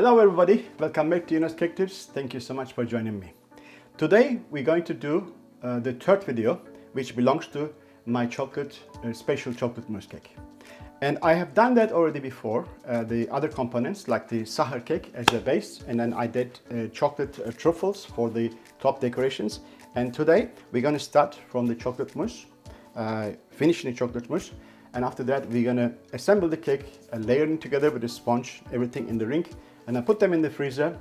Hello everybody, welcome back to Yunus Cake Tips. Thank you so much for joining me. Today we're going to do the third video, which belongs to my special chocolate mousse cake. And I have done that already before, the other components like the Sacher cake as a base, and then I did chocolate truffles for the top decorations. And today we're going to start from the chocolate mousse, finishing the chocolate mousse. And after that, we're gonna assemble the cake, layering together with the sponge, everything in the ring, and I put them in the freezer,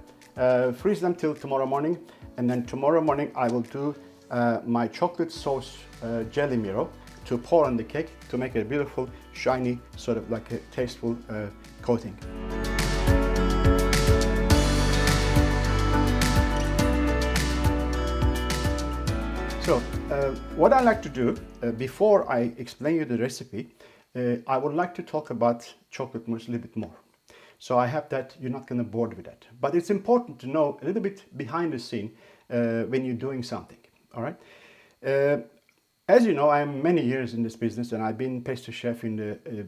freeze them till tomorrow morning. And then tomorrow morning, I will do my chocolate sauce jelly mirror to pour on the cake to make a beautiful, shiny, sort of like a tasteful coating. So, what I like to do, before I explain you the recipe, I would like to talk about chocolate mousse a little bit more. So I have that, you're not going to bored with that. But it's important to know a little bit behind the scene when you're doing something, all right? As you know, I'm many years in this business and I've been pastry chef in the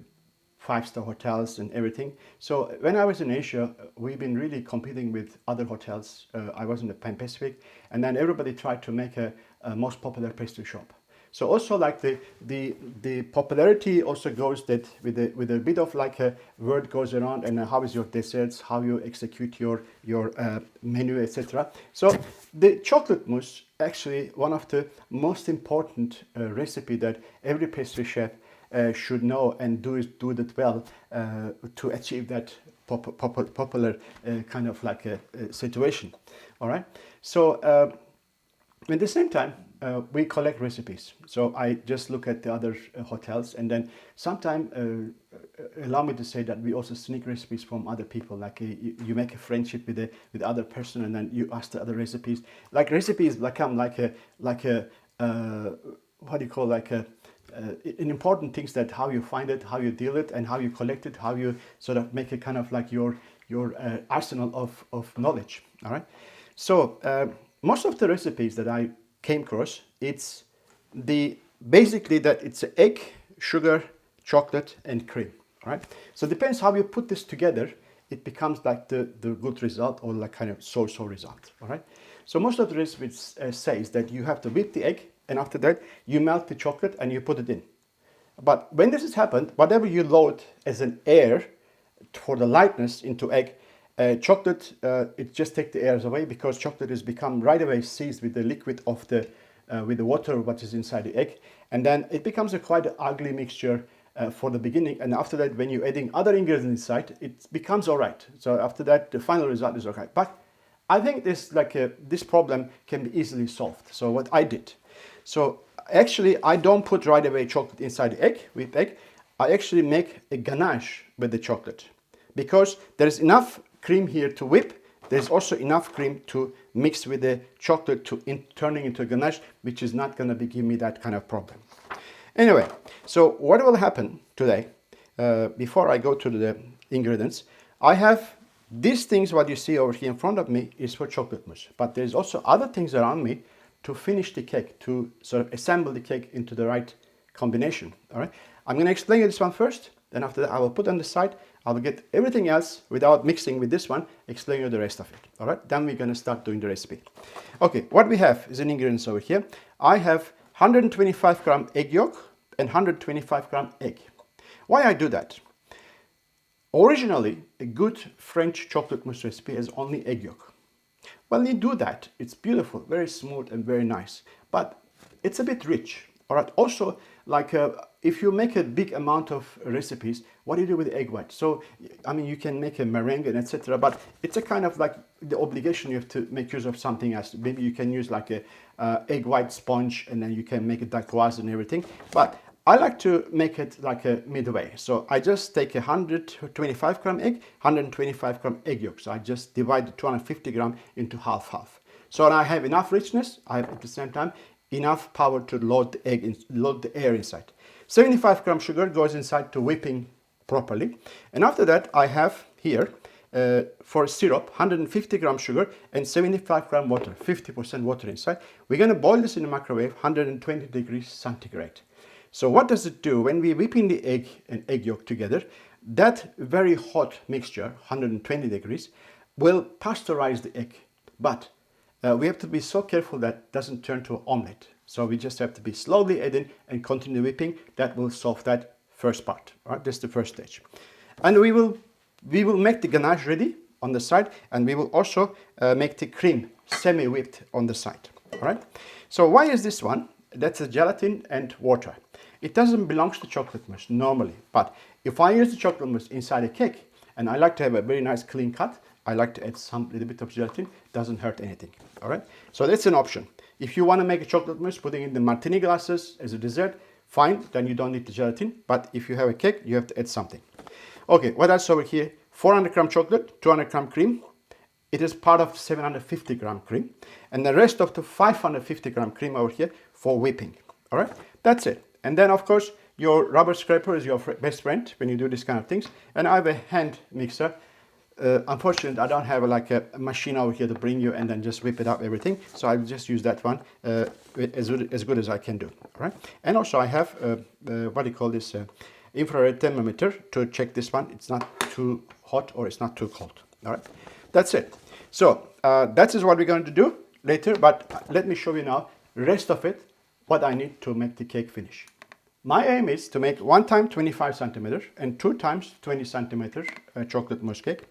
five-star hotels and everything. So when I was in Asia, we've been really competing with other hotels. I was in the Pan Pacific, and then everybody tried to make a most popular pastry shop. So also like the popularity also goes that with a bit of like a word goes around, and how is your desserts, how you execute your menu, etc. So the chocolate mousse actually one of the most important recipe that every pastry chef should know and do that well to achieve that popular kind of like a situation. All right. So at the same time, we collect recipes. So I just look at the other hotels, and then sometimes allow me to say that we also sneak recipes from other people. Like you make a friendship with the other person, and then you ask the other recipes. Like recipes become like a what do you call, like an important things, that how you find it, how you deal it, and how you collect it, how you sort of make a kind of like your arsenal of knowledge. All right. So most of the recipes that I came across, it's basically that it's egg, sugar, chocolate, and cream. All right. So it depends how you put this together. It becomes like the good result, or like kind of so-so result. All right. So most of the recipes says that you have to whip the egg, and after that you melt the chocolate and you put it in. But when this has happened, whatever you load as an air for the lightness into egg, chocolate, it just takes the airs away, because chocolate has become right away seized with the liquid of with the water what is inside the egg, and then it becomes a quite ugly mixture for the beginning. And after that, when you're adding other ingredients inside, it becomes all right. So after that, the final result is okay. But I think this problem can be easily solved. So what I did, so actually I don't put right away chocolate inside the egg with egg. I actually make a ganache with the chocolate, because there is enough cream here to whip. There's also enough cream to mix with the chocolate to turning into a ganache, which is not going to give me that kind of problem. Anyway, so what will happen today, before I go to the ingredients, I have these things what you see over here in front of me is for chocolate mousse, but there's also other things around me to finish the cake, to sort of assemble the cake into the right combination. All right, I'm going to explain you this one first, then after that I will put on the side. I will get everything else without mixing with this one, explain you the rest of it. All right, then we're going to start doing the recipe. Okay, what we have is an ingredients over here. I have 125 gram egg yolk and 125 gram egg. Why I do that? Originally, a good French chocolate mousse recipe has only egg yolk. When you do that, it's beautiful, very smooth and very nice, but it's a bit rich. All right, also like if you make a big amount of recipes, what do you do with the egg white? So, I mean, you can make a meringue and etc., but it's a kind of like the obligation you have to make use of something else. Maybe you can use like a egg white sponge, and then you can make a dacquoise and everything. But I like to make it like a midway. So I just take 125 gram egg, 125 gram egg yolk. So I just divide the 250 gram into half. So I have enough richness. I have at the same time enough power to load the egg, load the air inside. 75 gram sugar goes inside to whipping properly. And after that, I have here for syrup 150 gram sugar and 75 gram water, 50% water inside. We're going to boil this in the microwave 120 degrees centigrade. So what does it do when we're whipping the egg and egg yolk together? That very hot mixture, 120 degrees, will pasteurize the egg, but we have to be so careful that it doesn't turn to an omelette. So we just have to be slowly adding and continue whipping. That will solve that first part. All right, this is the first stage. And we will make the ganache ready on the side, and we will also make the cream semi-whipped on the side. All right. So why is this one? That's a gelatin and water. It doesn't belong to chocolate mousse normally, but if I use the chocolate mousse inside a cake, and I like to have a very nice clean cut, I like to add some little bit of gelatin. Doesn't hurt anything. All right. So that's an option. If you want to make a chocolate mousse, putting in the martini glasses as a dessert, fine. Then you don't need the gelatin. But if you have a cake, you have to add something. Okay. What else over here? 400 gram chocolate, 200 gram cream. It is part of 750 gram cream, and the rest of the 550 gram cream over here for whipping. All right. That's it. And then of course your rubber scraper is your best friend when you do these kind of things. And I have a hand mixer. Unfortunately, I don't have like a machine over here to bring you and then just whip it up everything. So I'll just use that one as good as I can do. All right. And also I have what do you call this infrared thermometer to check this one. It's not too hot or it's not too cold. All right. That's it. So that is what we're going to do later. But let me show you now the rest of it. What I need to make the cake finish. My aim is to make 1 time 25 centimeters and 2 times 20 centimeters chocolate mousse cake.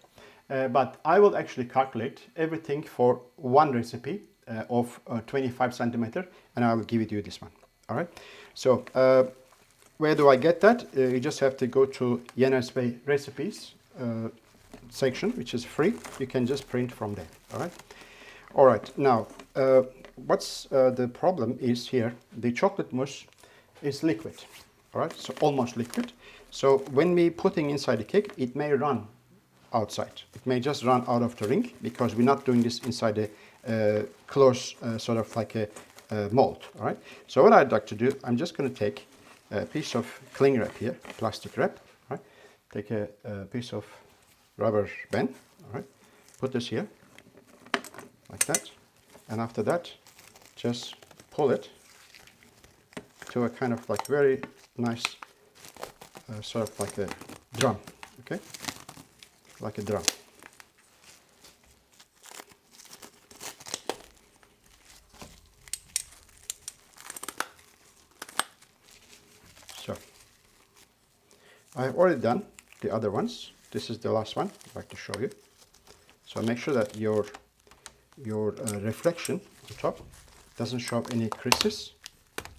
But I will actually calculate everything for one recipe of 25 centimeters, and I will give it to you this one. All right. So where do I get that? You just have to go to Yener's Way recipes section, which is free. You can just print from there. All right. All right. Now, what's the problem is here? The chocolate mousse is liquid. All right. So almost liquid. So when we putting inside the cake, it may run outside. It may just run out of the ring because we're not doing this inside a close sort of like a mold. All right. So what I'd like to do, I'm just going to take a piece of cling wrap here, plastic wrap. All right. Take a piece of rubber band. All right. Put this here like that, and after that, just pull it to a kind of like very nice sort of like a drum. Okay. Like a drum. So I have already done the other ones. This is the last one I'd like to show you. So make sure that your reflection on top doesn't show up any creases.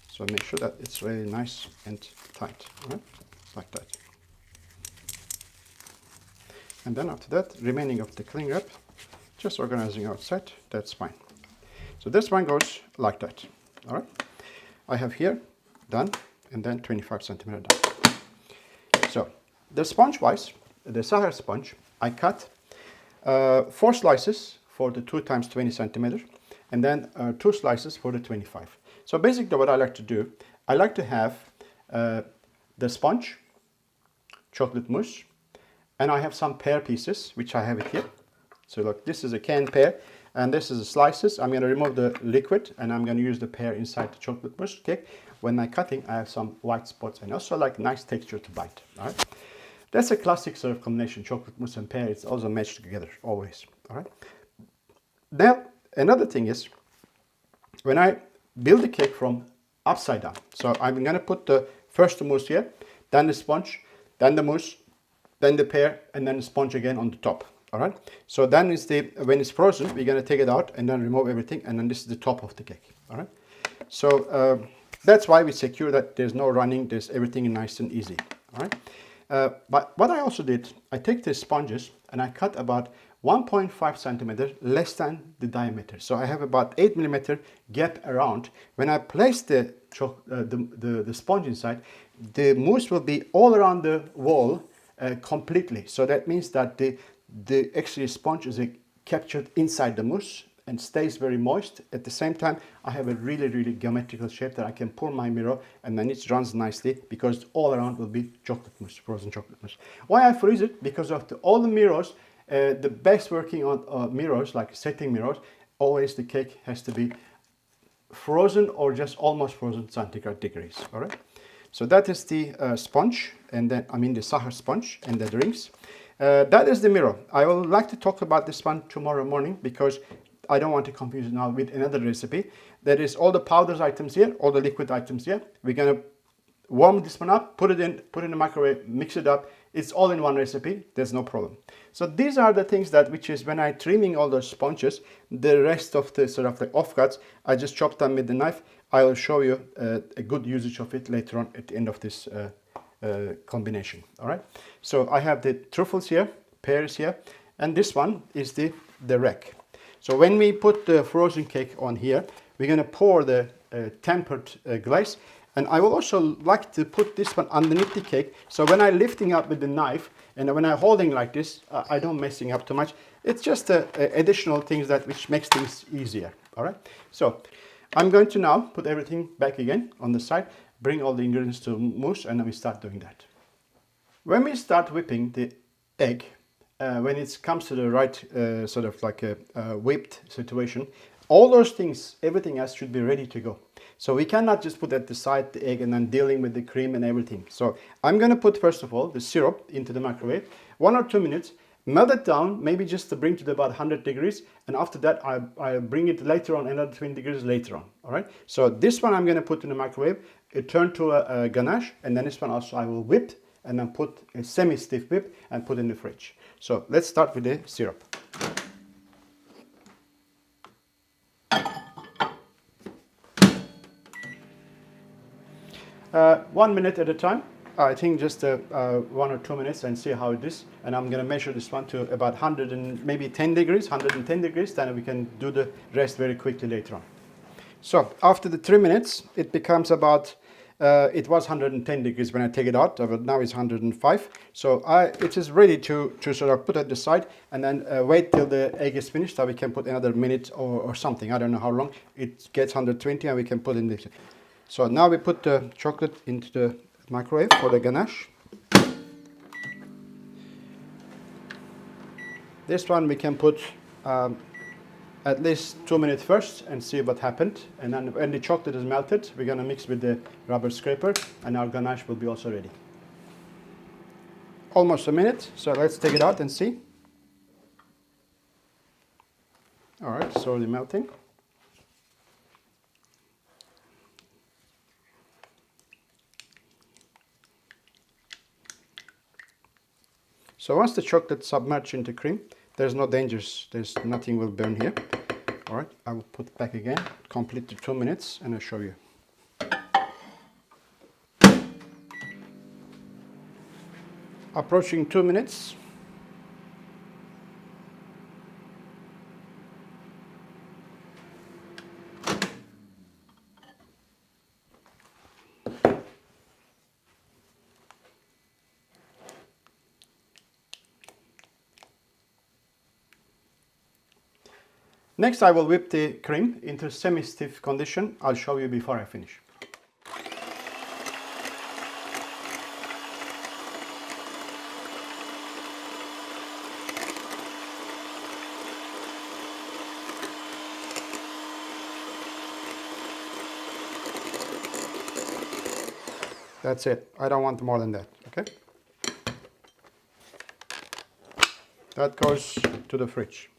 So make sure that it's really nice and tight, right? Like that. And then after that, remaining of the cling wrap, just organizing outside, that's fine. So this one goes like that, all right? I have here done, and then 25 centimeter done. So the sponge wise, the Sacher sponge, I cut 4 slices for the 2 times 20 centimeters, and then 2 slices for the 25. So basically what I like to do, I like to have the sponge, chocolate mousse, and I have some pear pieces, which I have it here. So look, this is a canned pear, and this is the slices. I'm going to remove the liquid, and I'm going to use the pear inside the chocolate mousse cake. When I'm cutting, I have some white spots, and also like nice texture to bite. All right, that's a classic sort of combination, chocolate mousse and pear. It's also matched together always. All right. Now another thing is when I build the cake from upside down. So I'm going to put the first mousse here, then the sponge, then the mousse, then the pear, and then the sponge again on the top. All right. So then is when it's frozen, we're going to take it out and then remove everything, and then this is the top of the cake. All right. So that's why we secure that there's no running. There's everything nice and easy. All right. But what I also did, I take the sponges and I cut about 1.5 centimeters less than the diameter. So I have about 8 millimeter gap around. When I place the sponge inside, the mousse will be all around the wall completely. So that means that the actually sponge is captured inside the mousse and stays very moist. At the same time, I have a really, really geometrical shape that I can pour my mirror, and then it runs nicely because all around will be chocolate mousse, frozen chocolate mousse. Why I freeze it? Because of all the mirrors, the best working on mirrors, like setting mirrors, always the cake has to be frozen or just almost frozen centigrade degrees. All right. So that is the sponge, and then the Sacher sponge and the rings. That is the mirror. I would like to talk about this one tomorrow morning because I don't want to confuse it now with another recipe. There is all the powders items here, all the liquid items here. We're gonna warm this one up, put it in the microwave, mix it up. It's all in one recipe. There's no problem. So these are the things that, which is when I trimming all those sponges, the rest of the sort of the offcuts, I just chop them with the knife. I will show you a good usage of it later on at the end of this combination. All right. So I have the truffles here, pears here, and this one is the rack. So when we put the frozen cake on here, we're going to pour the tempered glaze. And I will also like to put this one underneath the cake. So when I'm lifting up with the knife and when I'm holding like this, I don't messing up too much. It's just additional things that which makes things easier. All right. So I'm going to now put everything back again on the side, bring all the ingredients to mousse, and then we start doing that. When we start whipping the egg, when it comes to the right sort of like a whipped situation, all those things, everything else should be ready to go. So we cannot just put at the side the egg and then dealing with the cream and everything. So I'm going to put first of all the syrup into the microwave, 1 or 2 minutes, melt it down, maybe just to bring to about 100 degrees. And after that, I bring it later on, another 20 degrees later on. All right. So this one I'm going to put in the microwave, it turn to a ganache. And then this one also I will whip and then put a semi-stiff whip and put in the fridge. So let's start with the syrup. One minute at a time. I think just 1 or 2 minutes and see how it is. And I'm going to measure this one to about 100 and maybe 10 degrees, 110 degrees. Then we can do the rest very quickly later on. So after the 3 minutes, it becomes about, it was 110 degrees when I take it out, but now it's 105. So it is ready to sort of put at the side and then wait till the egg is finished so we can put another minute or something. I don't know how long. It gets 120 and we can put in this. So now we put the chocolate into the microwave for the ganache. This one we can put at least 2 minutes first and see what happened. And then when the chocolate is melted, we're going to mix with the rubber scraper and our ganache will be also ready. Almost a minute, so let's take it out and see. All right, slowly melting. So once the chocolate submerged into cream, there's no dangers, there's nothing will burn here. All right, I will put it back again, complete the 2 minutes, and I'll show you. Approaching 2 minutes. Next, I will whip the cream into semi-stiff condition. I'll show you before I finish. That's it. I don't want more than that, okay? That goes to the fridge.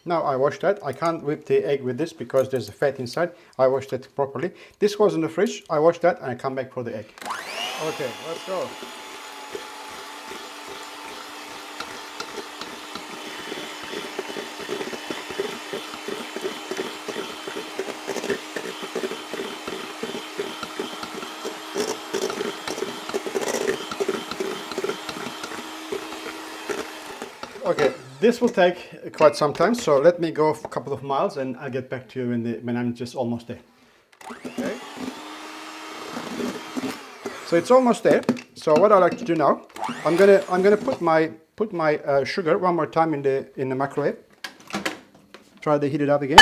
Now I washed that. I can't whip the egg with this because there's a fat inside. I washed it properly. This goes in the fridge. I wash that and I come back for the egg. Okay, let's go. Okay, this will take quite some time, so let me go a couple of miles and I'll get back to you when I'm just almost there. Okay. So it's almost there. So what I like to do now, I'm gonna put my sugar one more time in the microwave. Try to heat it up again.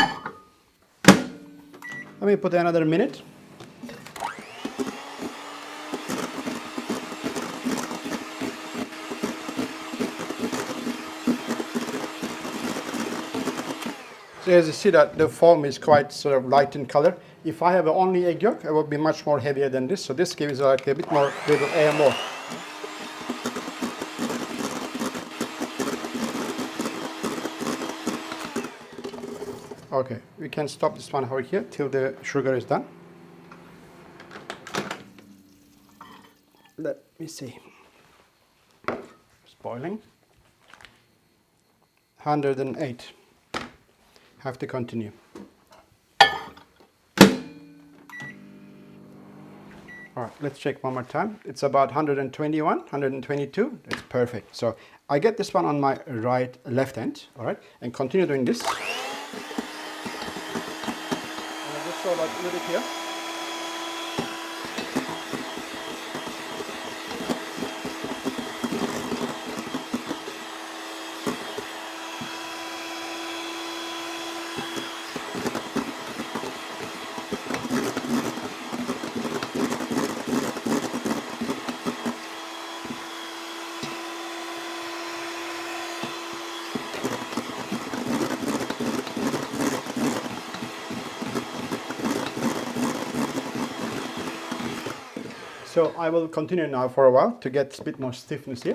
Let me put another minute. So as you see that the foam is quite sort of light in color. If I have only egg yolk, it will be much more heavier than this. So this gives like a bit more little air more. Okay, we can stop this one over here till the sugar is done. Let me see. It's boiling. 108. Have to continue. All right, let's check one more time. It's about 121, 122. That's perfect. So I get this one on my left hand, all right, and continue doing this. And I just throw like a little bit here. So I will continue now for a while to get a bit more stiffness here.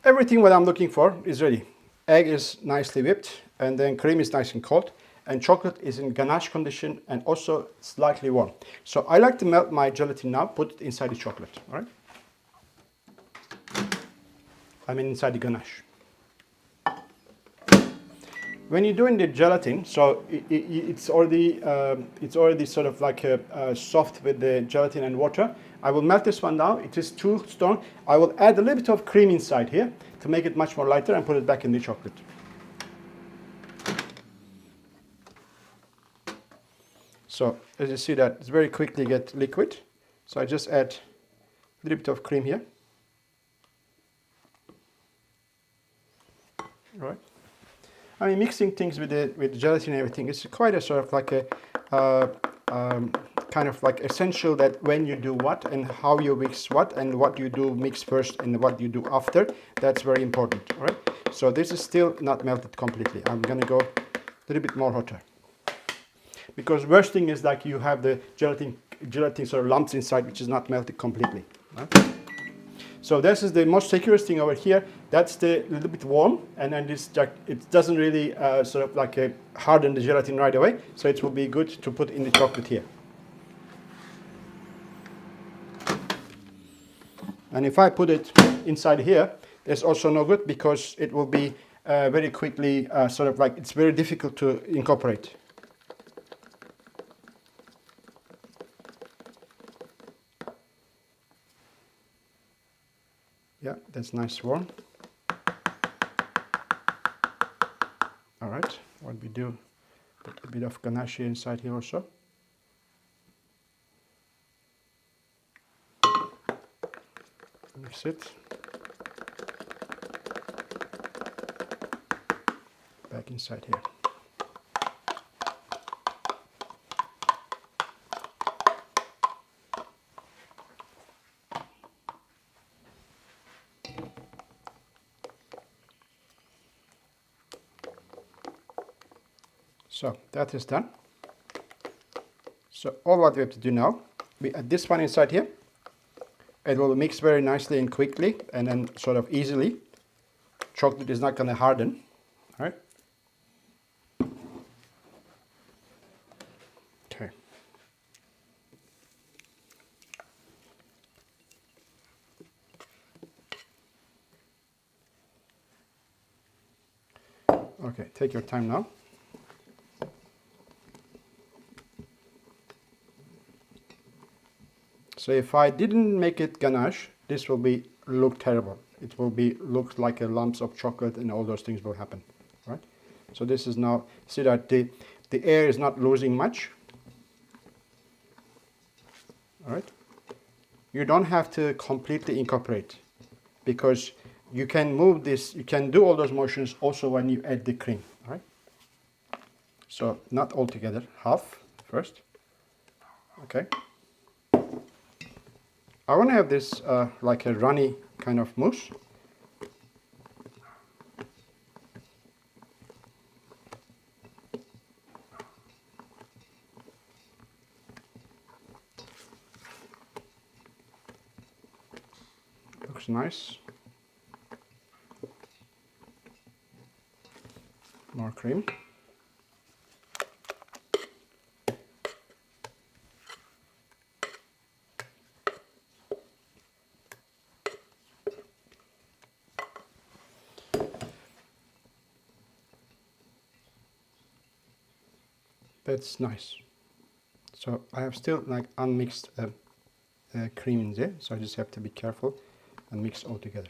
Everything what I'm looking for is ready. Egg is nicely whipped, and then cream is nice and cold, and chocolate is in ganache condition and also slightly warm. So I like to melt my gelatin now, put it inside the chocolate, all right? I mean inside the ganache. When you're doing the gelatin, so it's already sort of like soft with the gelatin and water. I will melt this one now. It is too strong. I will add a little bit of cream inside here to make it much more lighter and put it back in the chocolate. So as you see that, it's very quickly get liquid. So I just add a little bit of cream here. All right. I mean, mixing things with gelatin and everything is quite a sort of like a kind of like essential that when you do what and how you mix what and what you do mix first and what you do after, that's very important, all right? So this is still not melted completely. I'm gonna go a little bit more hotter. Because worst thing is like you have the gelatin sort of lumps inside which is not melted completely, right? So this is the most securest thing over here. That's the little bit warm, and then this it doesn't really sort of like harden the gelatin right away. So it will be good to put in the chocolate here. And if I put it inside here, it's also no good because it will be very quickly sort of like it's very difficult to incorporate. Yeah, that's nice warm. All right, what we do, put a bit of ganache inside here also. Mix it. Back inside here. So that is done. So all what we have to do now, we add this one inside here. It will mix very nicely and quickly and then sort of easily. Chocolate is not going to harden. All right. Okay. Okay, take your time now. So if I didn't make it ganache, this will look terrible. It will look like a lumps of chocolate and all those things will happen, right? So this is now, see that the air is not losing much. All right. You don't have to completely incorporate because you can move this, you can do all those motions also when you add the cream, all right? So not all together, half first, okay? I want to have this like a runny kind of mousse. looks nice. More cream. That's nice. So I have still like unmixed cream in there, so I just have to be careful and mix all together.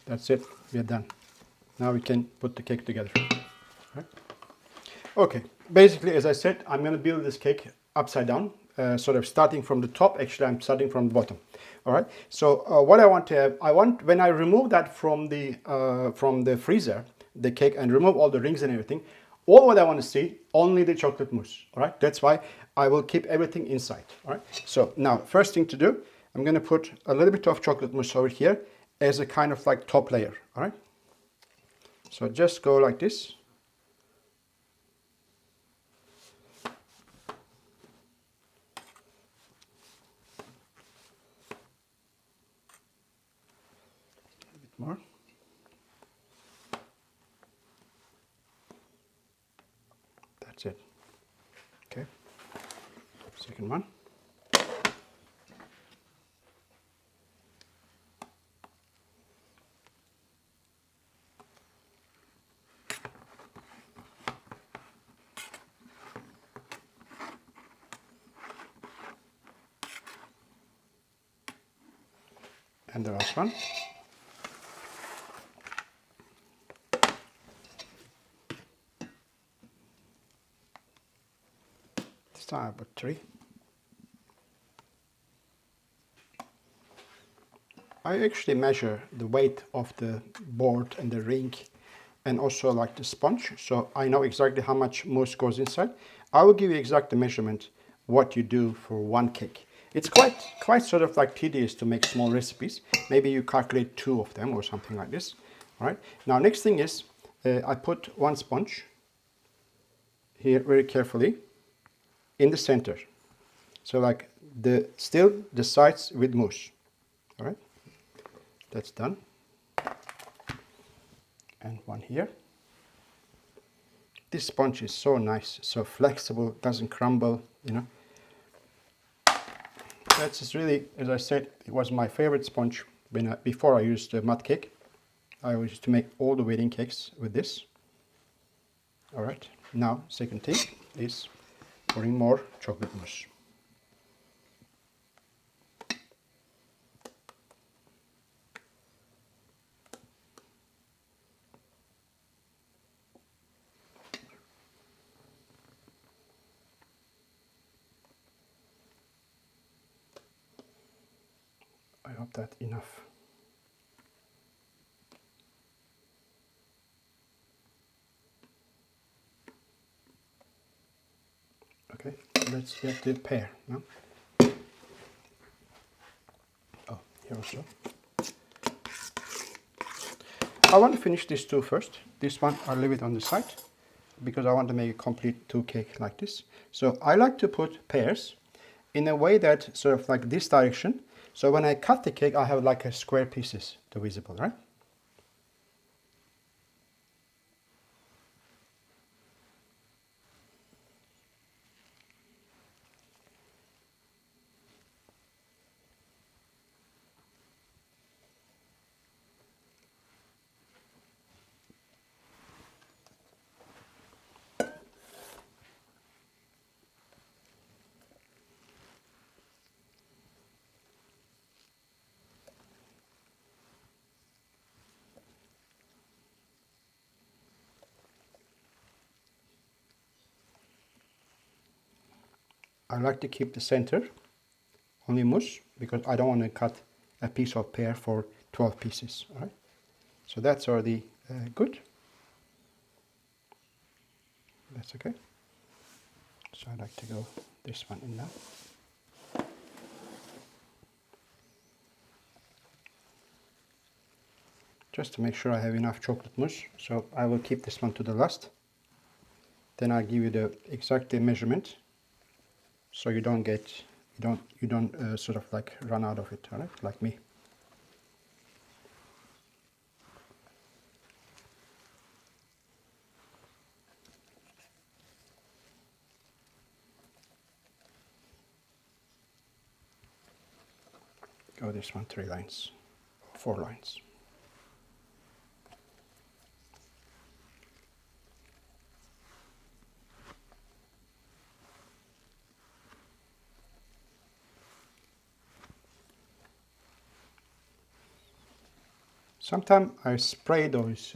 That's it, we are done. Now we can put the cake together. Right? Okay, basically as I said, I'm going to build this cake upside down, sort of starting from the top. Actually, I'm starting from the bottom. All right, so what I want to have, when I remove that from the freezer, the cake, and remove all the rings and everything, all what I want to see, only the chocolate mousse. All right, that's why I will keep everything inside. All right, so now first thing to do, I'm going to put a little bit of chocolate mousse over here as a kind of like top layer. All right, so just go like this. More. That's it. Okay. Second one. And the last one. This time I put 3. I actually measure the weight of the board and the ring and also like the sponge, so I know exactly how much mousse goes inside. I will give you exact measurement what you do for one cake. It's quite sort of like tedious to make small recipes. Maybe you calculate 2 of them or something like this. All right. Now next thing is I put one sponge here very carefully in the center. So like the sides with mousse. All right. That's done. And one here. This sponge is so nice, so flexible, doesn't crumble, you know. That's just really, as I said, it was my favorite sponge before I used mud cake. I used to make all the wedding cakes with this. All right, now second thing is pouring more chocolate mousse. I hope that's enough. Okay, let's get the pear now. Oh, here also. I want to finish these 2 first. This one I'll leave it on the side because I want to make a complete 2 cake like this. So I like to put pears in a way that sort of like this direction. So when I cut the cake, I have like a square pieces to visible, right? I like to keep the center only mousse because I don't want to cut a piece of pear for 12 pieces. All right, so that's already good. That's okay. So I like to go this one in now. just to make sure I have enough chocolate mousse. So I will keep this one to the last. Then I'll give you the exact measurement, so you don't get you don't sort of like run out of it, all right? Like me. Oh, this one 3 lines, 4 lines. Sometimes I spray those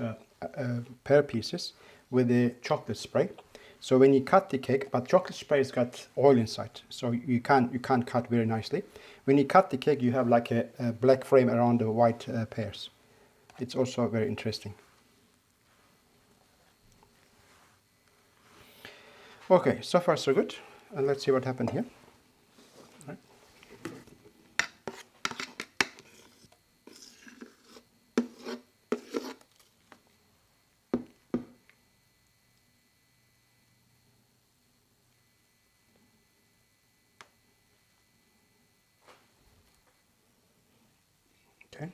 pear pieces with the chocolate spray. So when you cut the cake, but chocolate spray has got oil inside, so you can't cut very nicely. When you cut the cake, you have like a black frame around the white pears. It's also very interesting. Okay, so far so good. And let's see what happened here. Right. Okay.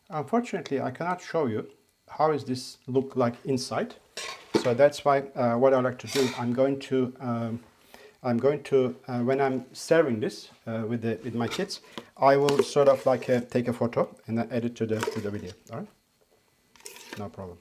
Unfortunately, I cannot show you how is this look like inside. So that's why what I like to do, I'm going to when I'm serving this with my kids, I will sort of like take a photo and then add it to the video. All right, no problem.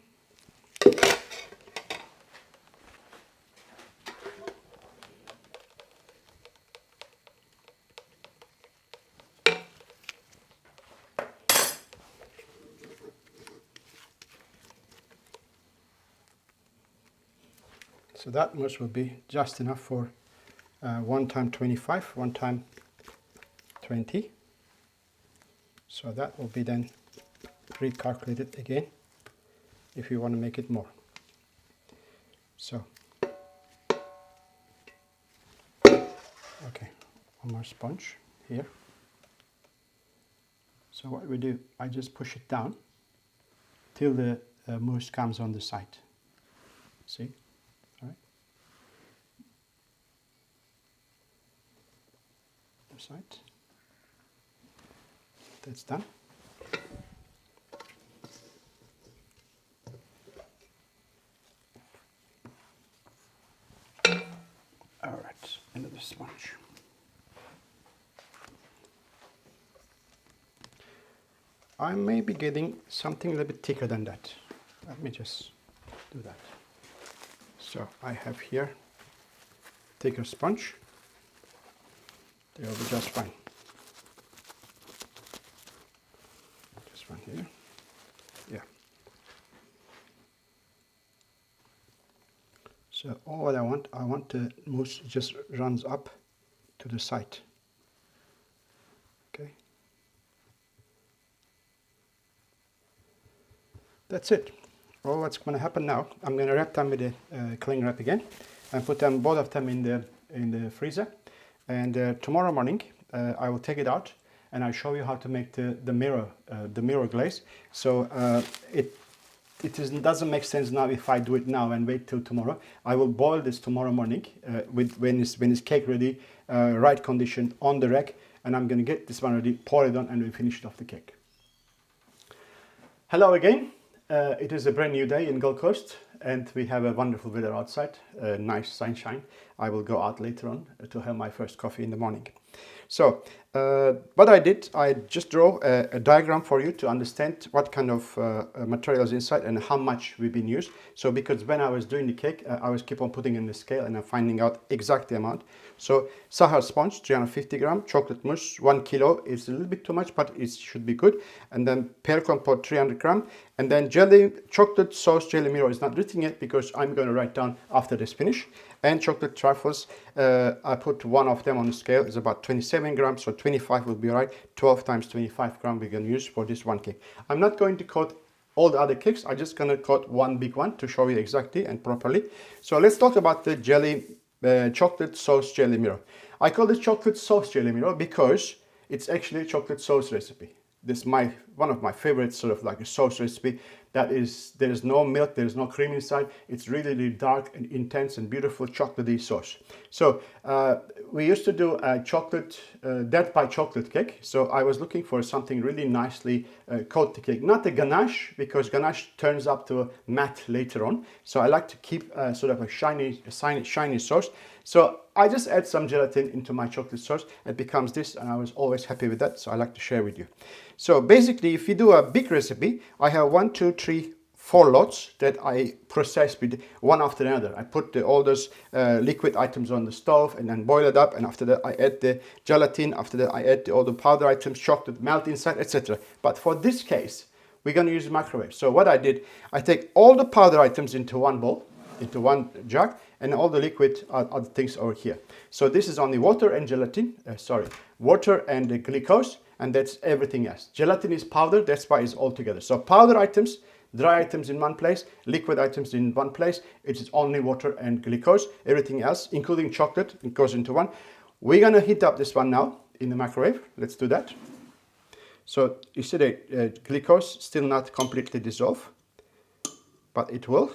So that much will be just enough for 1 time 25, 1 time 20. So that will be then recalculated again if you want to make it more. So, okay, one more sponge here. So what we do, I just push it down till the mousse comes on the side. See? All right. The side. That's done. All right, another sponge. I may be getting something a little bit thicker than that. Let me just do that. So I have here thicker sponge. They will be just fine. Just one here. Yeah. So all what I want the mousse just runs up to the side. Okay. That's it. Well, what's going to happen now? I'm going to wrap them with a cling wrap again, and put them both of them in the freezer. And tomorrow morning, I will take it out and I'll show you how to make the mirror glaze. So it doesn't make sense now if I do it now and wait till tomorrow. I will boil this tomorrow morning when it's cake ready, right condition on the rack, and I'm going to get this one ready, pour it on, and we'll finish it off the cake. Hello again. It is a brand new day in Gold Coast, and we have a wonderful weather outside, nice sunshine. I will go out later on to have my first coffee in the morning. So what I did, I just drew a diagram for you to understand what kind of materials inside and how much we've been used. So because when I was doing the cake, I was keep on putting in the scale and I'm finding out exact the amount. So Sacher sponge, 350 gram, chocolate mousse, 1 kilo is a little bit too much, but it should be good. And then pear compote, 300 gram. And then jelly, chocolate sauce jelly mirror is not written yet because I'm going to write down after this finish. And chocolate truffles, I put one of them on the scale, it's about 27 grams, so 25 will be right. 12 times 25 grams we can use for this one cake. I'm not going to coat all the other cakes, I'm just gonna cut one big one to show you exactly and properly. So let's talk about the jelly, chocolate sauce jelly mirror. I call it chocolate sauce jelly mirror because it's actually a chocolate sauce recipe. This is one of my favorite sort of like a sauce recipe. That is, there's no milk, there's no cream inside. It's really, really dark and intense and beautiful chocolatey sauce. So we used to do a chocolate, death by chocolate cake. So I was looking for something really nicely coat the cake. Not the ganache, because ganache turns up to a matte later on. So I like to keep sort of a shiny sauce. So I just add some gelatin into my chocolate sauce. It becomes this, and I was always happy with that. So I like to share with you. So basically, if you do a big recipe, I have 1, 2, 3, 4 lots that I process with one after another. I put all those liquid items on the stove and then boil it up. And after that, I add the gelatin. After that, I add all the powder items, chocolate, melt inside, etc. But for this case, we're going to use the microwave. So what I did, I take all the powder items into one bowl, into one jug, and all the liquid other things over here. So this is only water and gelatin, water and the glucose, and that's everything else. Gelatin is powder, that's why it's all together. So powder items, dry items in one place, liquid items in one place. It is only water and glucose. Everything else, including chocolate, it goes into one. We're gonna heat up this one now in the microwave. Let's do that. So you see the glucose still not completely dissolved, but it will.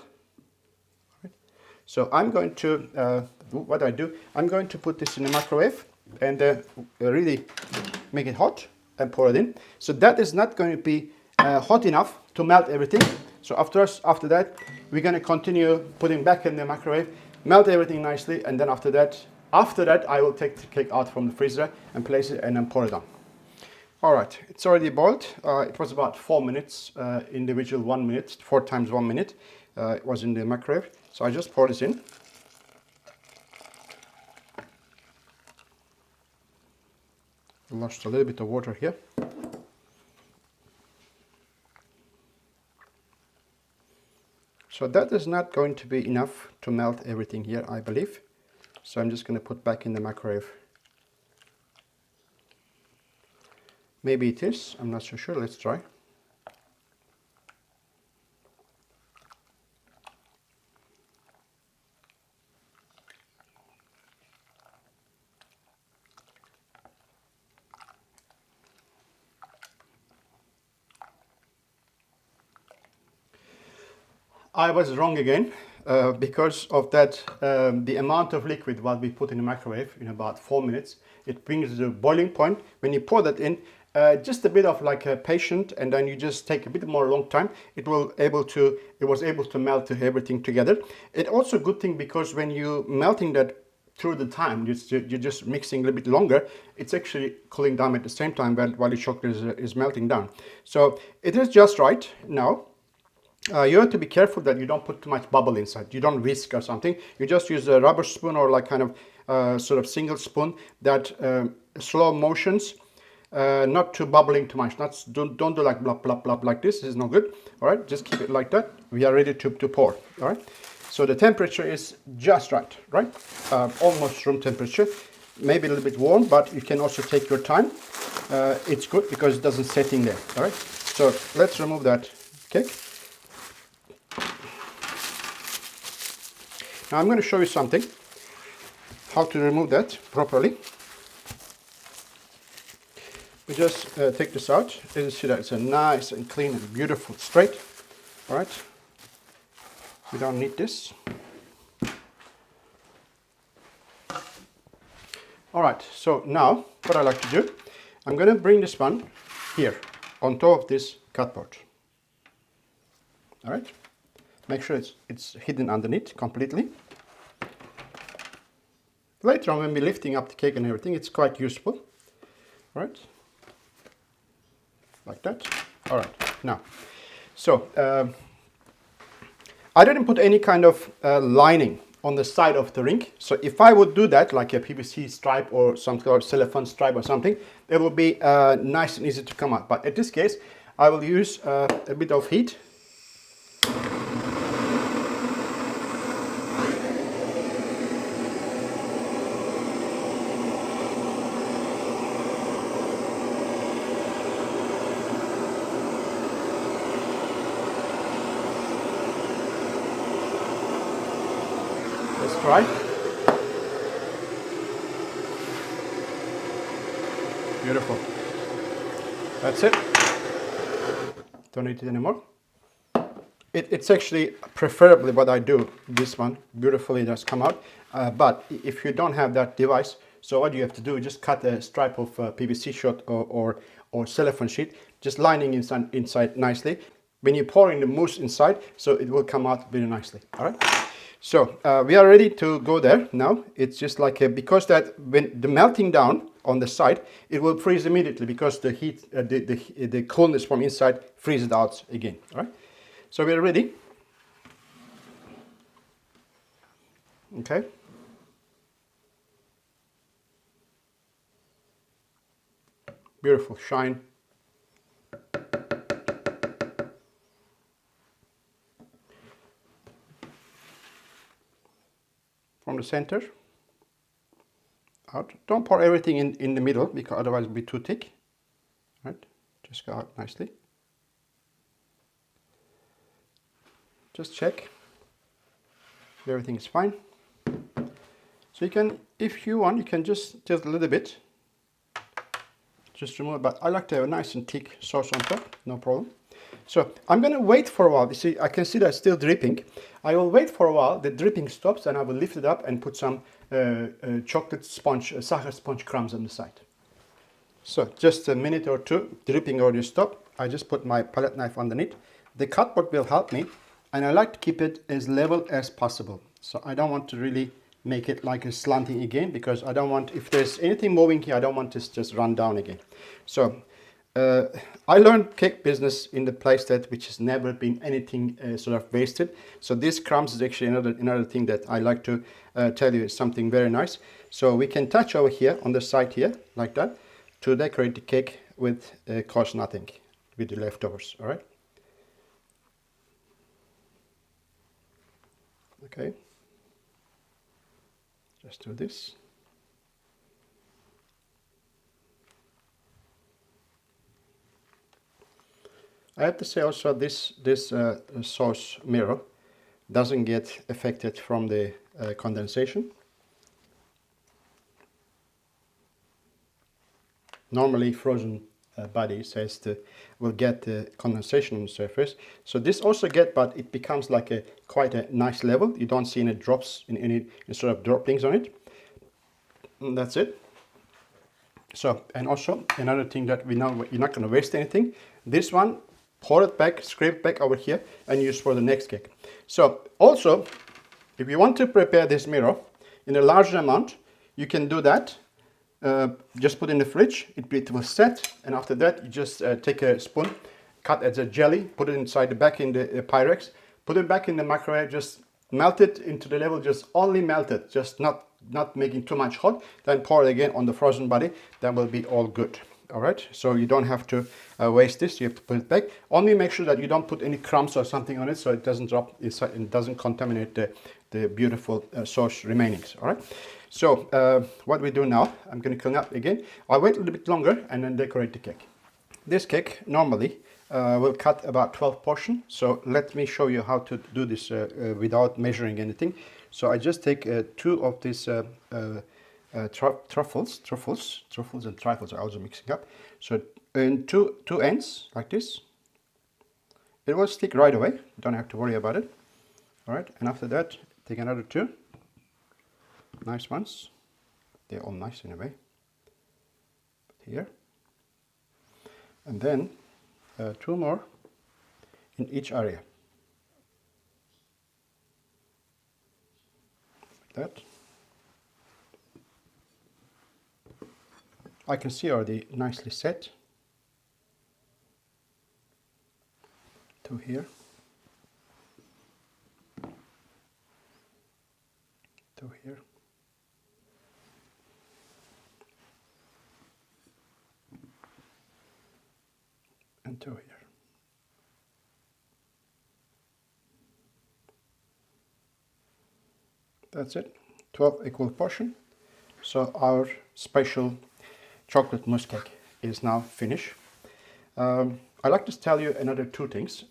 So I'm going to, what I do, I'm going to put this in the microwave and really make it hot and pour it in. So that is not going to be hot enough to melt everything. So after that, we're going to continue putting back in the microwave, melt everything nicely, and then after that, I will take the cake out from the freezer and place it and then pour it on. All right, it's already boiled. It was about 4 minutes, individual 1 minute, 4 times 1 minute. It was in the microwave. So I just pour this in. I lost a little bit of water here. So that is not going to be enough to melt everything here, I believe. So I'm just going to put back in the microwave. Maybe it is, I'm not so sure, let's try. I was wrong again because of that, the amount of liquid what we put in the microwave in about 4 minutes, it brings the boiling point. When you pour that in, just a bit of like a patient, and then you just take a bit more long time, it was able to melt everything together. It also a good thing because when you melting that through the time, you're just mixing a little bit longer, it's actually cooling down at the same time while the chocolate is melting down. So it is just right now. You have to be careful that you don't put too much bubble inside. You don't whisk or something. You just use a rubber spoon or like kind of sort of single spoon that slow motions, not too bubbling too much. Don't do like blop blop blop like this. This is no good. All right, just keep it like that. We are ready to pour. All right. So the temperature is just right, right? Almost room temperature. Maybe a little bit warm, but you can also take your time. It's good because it doesn't set in there. All right. So let's remove that cake. Now I'm going to show you something, how to remove that properly. We just take this out. As you see that it's a nice and clean and beautiful straight. All right. We don't need this. All right. So now what I like to do, I'm going to bring this one here on top of this cardboard. All right. Make sure it's hidden underneath completely. Later on, when we're lifting up the cake and everything, it's quite useful. All right, like that. All right, now, so I didn't put any kind of lining on the side of the ring. So if I would do that, like a PVC stripe or some sort of cellophane stripe or something, it will be nice and easy to come out. But in this case, I will use a bit of heat. try. Beautiful. That's it. Don't need it anymore. It's actually preferably what I do. This one beautifully does come out. But if you don't have that device, so what you have to do is just cut a stripe of PVC sheet or cellophane sheet, just lining inside nicely. When you pour in the mousse inside, so it will come out very nicely. All right. So we are ready to go there now. It's just like because that when the melting down on the side, it will freeze immediately because the heat, the coolness from inside freezes it out again. All right. So we're ready. Okay. Beautiful shine. From the center. Out. Don't pour everything in the middle because otherwise it'll be too thick. Right. Just go out nicely. Just check everything is fine. So you can, if you want, you can just a little bit, just remove it. But I like to have a nice and thick sauce on top, no problem. So I'm going to wait for a while. You see, I can see that it's still dripping. I will wait for a while. The dripping stops, and I will lift it up and put some chocolate sponge, Sacher sponge crumbs on the side. So just a minute or two, dripping already stopped. I just put my palette knife underneath. The cutboard will help me. And I like to keep it as level as possible. So I don't want to really make it like a slanting again, because I don't want, if there's anything moving here, I don't want this to just run down again. So I learned cake business in the place that which has never been anything sort of wasted. So these crumbs is actually another thing that I like to tell you is something very nice. So we can touch over here on the side here like that to decorate the cake with cost nothing with the leftovers. All right. Okay, just do this. I have to say also this sauce mirror doesn't get affected from the condensation. Normally frozen bodies will get condensation on the surface. So this also but it becomes like quite a nice level. You don't see any drops in any sort of droplings on it. And that's it. So, and also another thing that we know, you're not going to waste anything. This one, pour it back, scrape it back over here and use for the next cake. So also, if you want to prepare this mirror in a larger amount, you can do that. Just put in the fridge, it will set, and after that you just take a spoon, cut as a jelly, put it inside the back in the Pyrex, put it back in the microwave, just melt it into the level, just only melt it, just not making too much hot, then pour it again on the frozen body, then will be all good. All right, so you don't have to waste this, you have to put it back. Only make sure that you don't put any crumbs or something on it so it doesn't drop inside and doesn't contaminate the beautiful sauce remainings. All right. So what we do now, I'm going to clean up again. I'll wait a little bit longer and then decorate the cake. This cake normally will cut about 12 portions. So let me show you how to do this without measuring anything. So I just take two of these truffles and trifles are also mixing up. So in two ends like this. It will stick right away. Don't have to worry about it. All right. And after that, take another two. Nice ones. They're all nice in a way. Here. And then two more in each area. Like that. I can see already nicely set. Two here. Two here. And two here. That's it. 12 equal portion. So our special chocolate mousse cake is now finished. I'd like to tell you another two things.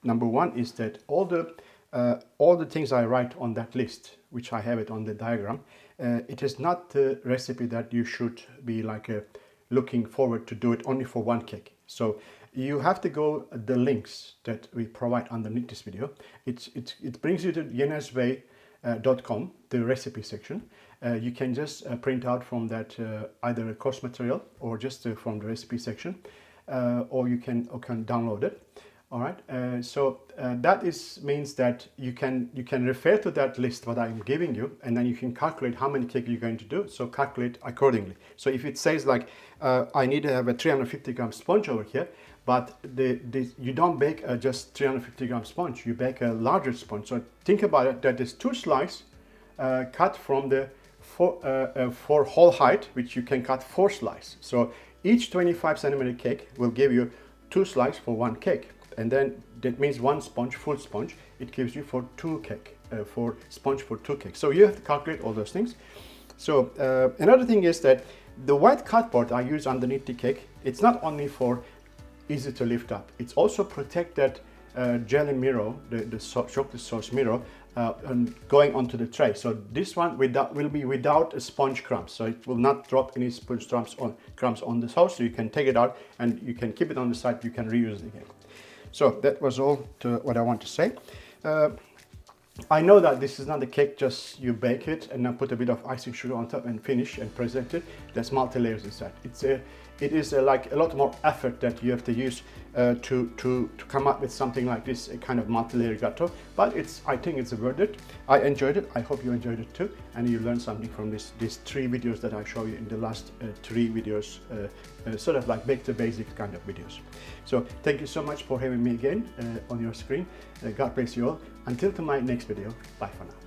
Number one is that all the all the things I write on that list, which I have it on the diagram, it is not the recipe that you should be like looking forward to do it only for one cake. So you have to go the links that we provide underneath this video. It brings you to yenesway.com, the recipe section. You can just print out from that either a course material or just from the recipe section, or you can download it. All right, so that means that you can refer to that list what I'm giving you, and then you can calculate how many cake you're going to do. So calculate accordingly. So if it says like I need to have a 350 gram sponge over here, but you don't bake just 350 gram sponge, you bake a larger sponge. So think about it that there's 2 slices cut from the 4 whole height, which you can cut 4 slices. So each 25 centimeter cake will give you 2 slices for 1 cake. And then that means 1 sponge, full sponge, it gives you for 2 cake, for sponge for 2 cakes. So you have to calculate all those things. So another thing is that the white cardboard I use underneath the cake, it's not only for easy to lift up, it's also protect that jelly mirror, the chocolate sauce mirror, and going onto the tray. So this one will be without a sponge crumbs, so it will not drop any sponge crumbs on the sauce. So you can take it out and you can keep it on the side, you can reuse it again. So that was all to what I want to say. I know that this is not a cake just you bake it and then put a bit of icing sugar on top and finish and present it. There's multi layers inside. It is like a lot more effort that you have to use to come up with something like this, a kind of multi-layer gâteau. But I think it's worth it. I enjoyed it. I hope you enjoyed it too, and you learned something from these 3 videos that I show you in the last 3 videos, sort of like back to basics kind of videos. So thank you so much for having me again on your screen. God bless you all. Until to my next video. Bye for now.